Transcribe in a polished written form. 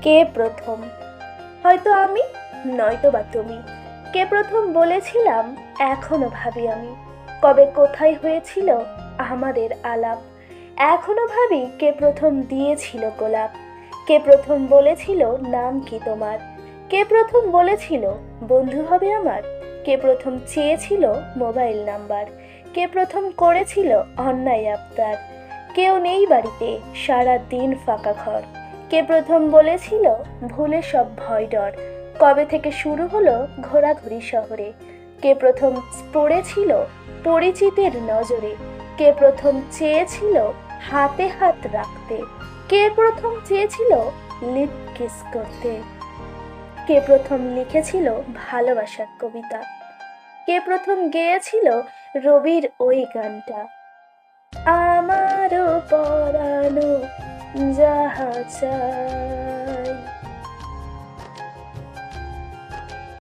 কে প্রথম? হয়তো আমি, নয়তো বা তুমি। কে প্রথম বলেছিলাম, এখনো ভাবি আমি, কবে কোথায় হয়েছিল আমাদের আলাপ। এখনো ভাবি কে প্রথম দিয়েছিল গোলাপ, কে প্রথম বলেছিল নাম কি তোমার, কে প্রথম বলেছিল বন্ধু হবে আমার, কে প্রথম চেয়েছিল মোবাইল নাম্বার, কে প্রথম করেছিল অন্যায় আবদার। কেউ নেই বাড়িতে, সারা দিন ফাঁকা ঘর। কে প্রথম বলেছিল ভুলে সব ভয় ডর, কবে থেকে শুরু হলো ঘোরাঘুরি শহরে। কে প্রথম পড়েছিল পরিচিতের নজরে, কে প্রথম চেয়েছিল হাতে হাত রাখতে, কে প্রথম চেয়েছিল লিপ কিস করতে, কে প্রথম লিখেছিল ভালোবাসার কবিতা, কে প্রথম গেয়েছিল রবির ওই গানটা, আমারও পরানো যাহা চায়।